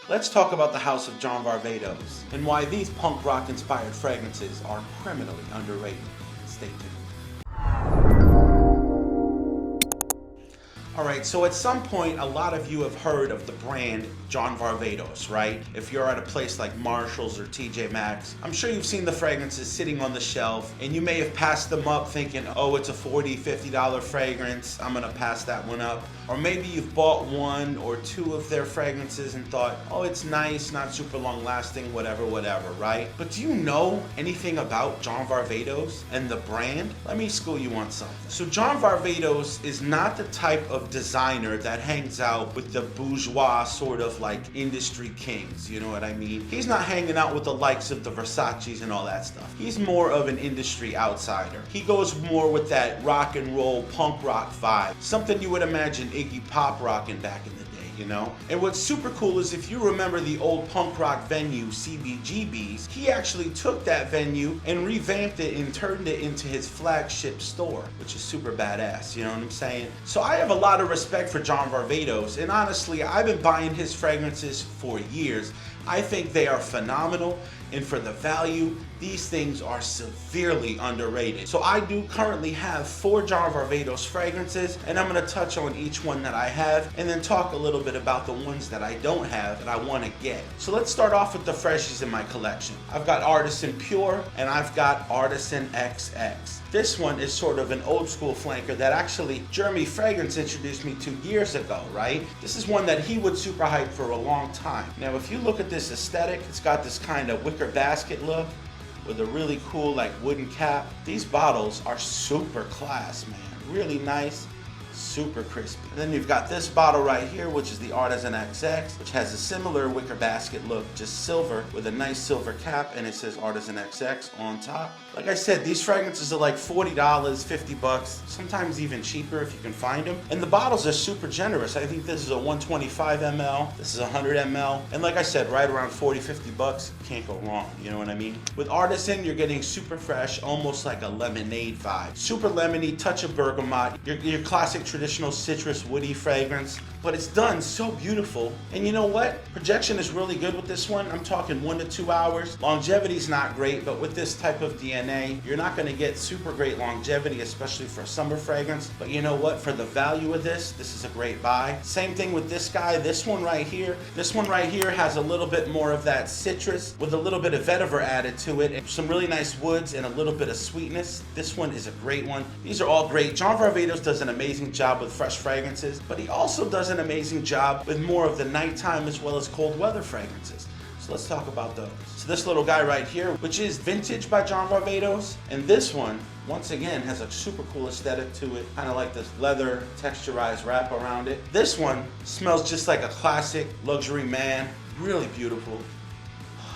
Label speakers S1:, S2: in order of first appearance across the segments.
S1: Let's talk about the house of John Varvatos and why these punk rock inspired fragrances are criminally underrated. Stay tuned. Alright, so at some point, a lot of you have heard of the brand John Varvatos, right? If you're at a place like Marshall's or TJ Maxx, I'm sure you've seen the fragrances sitting on the shelf, and you may have passed them up thinking, oh, it's a $40, $50 fragrance, I'm gonna pass that one up. Or maybe you've bought one or two of their fragrances and thought, oh, it's nice, not super long lasting, whatever, right? But do you know anything about John Varvatos and the brand? Let me school you on something. So John Varvatos is not the type of designer that hangs out with the bourgeois sort of like industry kings, you know what I mean? He's not hanging out with the likes of the Versace's and all that stuff. He's more of an industry outsider. He goes more with that rock and roll punk rock vibe, something you would imagine Iggy Pop rocking back in the day, you know? And what's super cool is if you remember the old punk rock venue CBGB's, he actually took that venue and revamped it and turned it into his flagship store, which is super badass, you know what I'm saying? So I have a lot of respect for John Varvatos, and honestly, I've been buying his fragrances for years. I think they are phenomenal, and for the value, these things are severely underrated. So I do currently have 4 John Varvatos fragrances, and I'm gonna touch on each one that I have, and then talk a little bit about the ones that I don't have that I wanna get. So let's start off with the freshies in my collection. I've got Artisan Pure, and I've got Artisan XX. This one is sort of an old school flanker that actually Jeremy Fragrance introduced me to years ago, right? This is one that he would super hype for a long time. Now, if you look at this aesthetic, it's got this kind of wicker basket look with a really cool like wooden cap. These bottles are super class, man. Really nice, super crispy. And then you've got this bottle right here, which is the Artisan XX, which has a similar wicker basket look, just silver with a nice silver cap, and it says Artisan XX on top. Like I said, these fragrances are like $40, $50, sometimes even cheaper if you can find them. And the bottles are super generous. I think this is a 125 ml, this is 100 ml, and like I said, right around $40, $50, can't go wrong, you know what I mean? With Artisan, you're getting super fresh, almost like a lemonade vibe. Super lemony, touch of bergamot, your classic traditional citrus woody fragrance, but it's done so beautiful. And you know what? Projection is really good with this one. I'm talking 1 to 2 hours. Longevity's not great, but with this type of DNA, you're not gonna get super great longevity, especially for a summer fragrance. But you know what? For the value of this is a great buy. Same thing with this guy, this one right here. This one right here has a little bit more of that citrus with a little bit of vetiver added to it, and some really nice woods and a little bit of sweetness. This one is a great one. These are all great. John Varvatos does an amazing job with fresh fragrances, but he also does an amazing job with more of the nighttime as well as cold weather fragrances. So let's talk about those. So this little guy right here, which is Vintage by John Varvatos, and this one, once again, has a super cool aesthetic to it, kind of like this leather texturized wrap around it. This one smells just like a classic luxury man, really beautiful.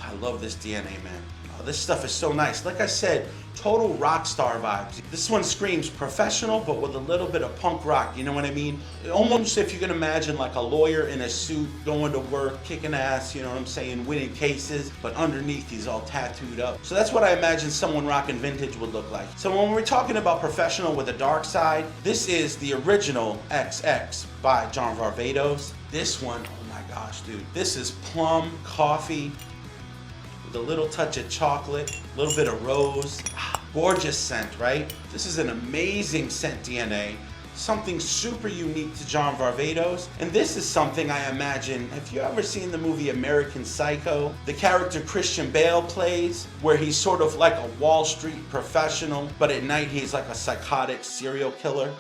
S1: I love this DNA, man. Oh, this stuff is so nice. Like I said, total rock star vibes. This one screams professional, but with a little bit of punk rock, you know what I mean? Almost if you can imagine like a lawyer in a suit going to work, kicking ass, you know what I'm saying, winning cases, but underneath he's all tattooed up. So that's what I imagine someone rocking Vintage would look like. So when we're talking about professional with a dark side, this is the original XX by John Varvatos. This one, oh my gosh, dude. This is plum coffee, a little touch of chocolate, a little bit of rose. Gorgeous scent, right? This is an amazing scent DNA, something super unique to John Varvatos. And this is something I imagine, have you ever seen the movie American Psycho? The character Christian Bale plays, where he's sort of like a Wall Street professional, but at night he's like a psychotic serial killer.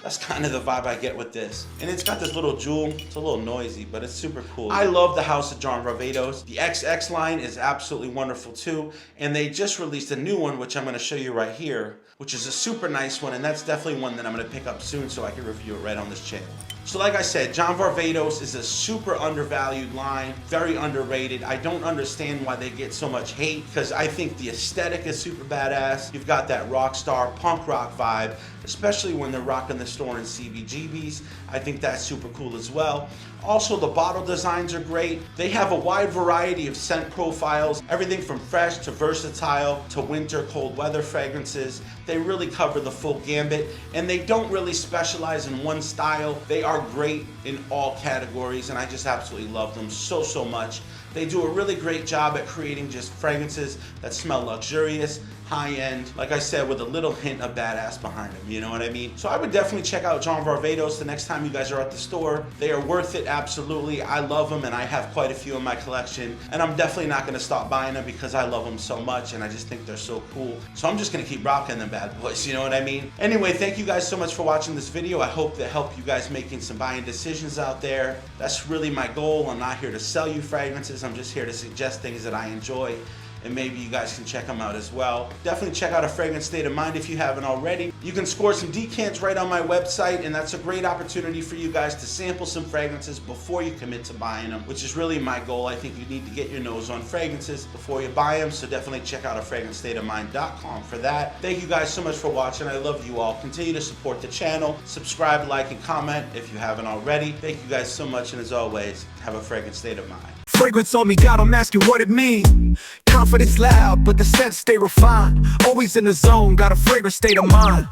S1: That's kind of the vibe I get with this. And it's got this little jewel. It's a little noisy, but it's super cool. I love the house of John Varvatos. The XX line is absolutely wonderful too. And they just released a new one, which I'm gonna show you right here, which is a super nice one. And that's definitely one that I'm gonna pick up soon so I can review it right on this channel. So like I said, John Varvatos is a super undervalued line, very underrated. I don't understand why they get so much hate, because I think the aesthetic is super badass. You've got that rock star punk rock vibe, especially when they're rocking the store in CBGB's. I think that's super cool as well. Also, the bottle designs are great. They have a wide variety of scent profiles, everything from fresh to versatile to winter cold weather fragrances. They really cover the full gambit, and they don't really specialize in one style. They are great in all categories, and I just absolutely love them so much. They do a really great job at creating just fragrances that smell luxurious, high-end, like I said, with a little hint of badass behind them, you know what I mean? So I would definitely check out John Varvatos the next time you guys are at the store. They are worth it, absolutely. I love them, and I have quite a few in my collection, and I'm definitely not gonna stop buying them because I love them so much, and I just think they're so cool. So I'm just gonna keep rocking them bad boys, you know what I mean? Anyway, thank you guys so much for watching this video. I hope that helped you guys making some buying decisions out there. That's really my goal. I'm not here to sell you fragrances. I'm just here to suggest things that I enjoy, and maybe you guys can check them out as well. Definitely check out A Fragrant State of Mind if you haven't already. You can score some decants right on my website, and that's a great opportunity for you guys to sample some fragrances before you commit to buying them, which is really my goal. I think you need to get your nose on fragrances before you buy them, so definitely check out afragrantstateofmind.com for that. Thank you guys so much for watching. I love you all. Continue to support the channel. Subscribe, like, and comment if you haven't already. Thank you guys so much, and as always, have a fragrant state of mind.
S2: Fragrance on me, God, I'm asking what it mean. Confidence loud, but the scent stay refined. Always in the zone, got a fragrant state of mind.